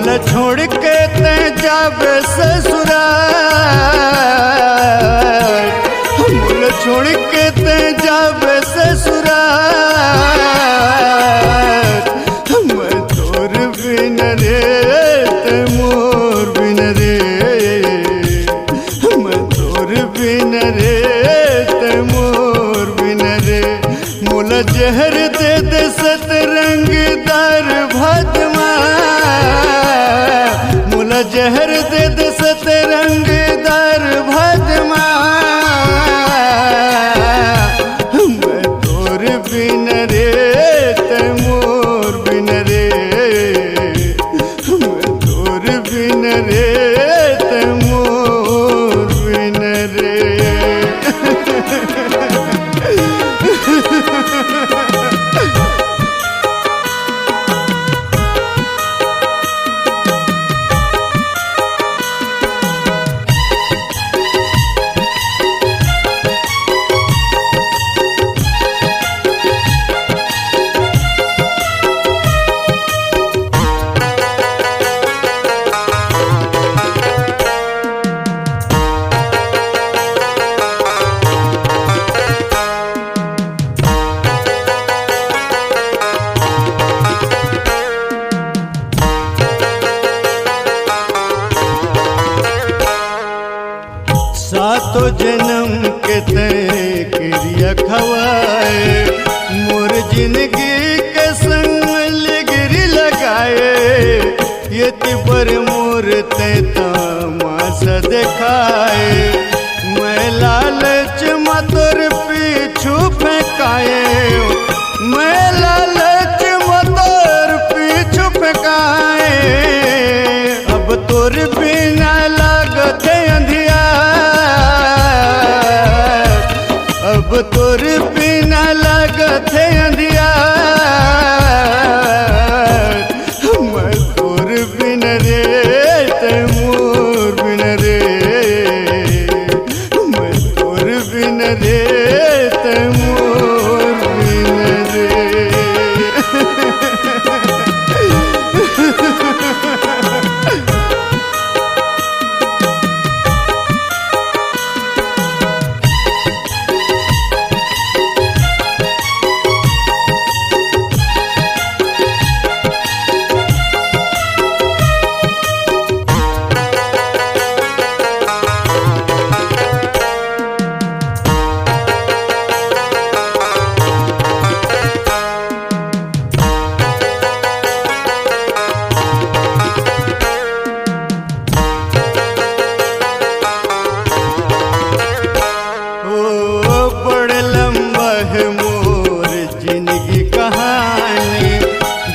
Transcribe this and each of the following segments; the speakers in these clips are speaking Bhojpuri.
मोल छोड़ के ते जावे ससुराल, मोल छोड़ के ते जावे ससुराल। मैं तोर बिन रे ते मोर बिन रे, मैं तोर बिन रे ते मोर बिन रे। मोल जहर दे दे सतरंगदार भाजमा, मोल जहर दे दे सतरंगदार भाजमा। मैं तोर बिन रे ते मोर बिन रे, मैं तोर बिन रे ते मोर बिन रे। सातों जन्म के ते क्रिया खवाए, मोर जिंदगी के संग गिरी लगाए। ये तिबर मोर ते तमाशा दिखाए, मैं लालच मतोर पीछू फेंकाए, मैं लालच मतोर पीछू फेंकाए। अब तोर बिना लागत अंधिया, अब तोर बिना लागत अंधिया। मैं तोर बिन रे ते मोर बिन रे, मैं तोर बिन रे ते मोर बिन रे।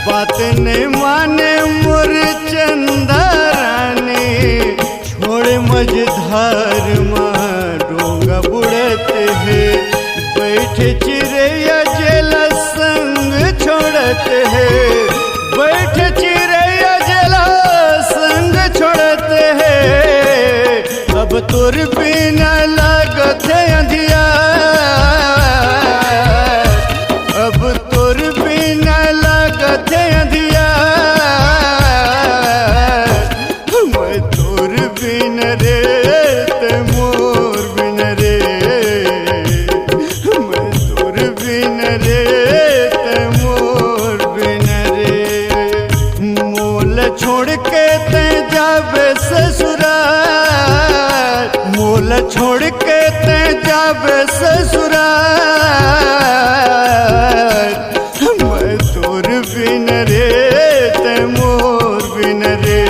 बात नहीं माने मोर चंदा रानी, छोड़ मझधार माँ डोंगा बुड़त है। बैठ चिड़ैया जेला संग छोड़त है, बैठ चिड़ैया जेला संग छोड़त है। अब तोर बिना लागत अंधिया, अब तोर बिना लागत अंधिया। मैं तोर बिन रे ते मोर बिन रे, मैं तोर बिन रे ते मोर बिन रे। मोल छोड़ के ते जावे ससुराल, मोल छोड़ के ते जावे ससुराल। मैं तोर बिन रे ते मोर बिन रे।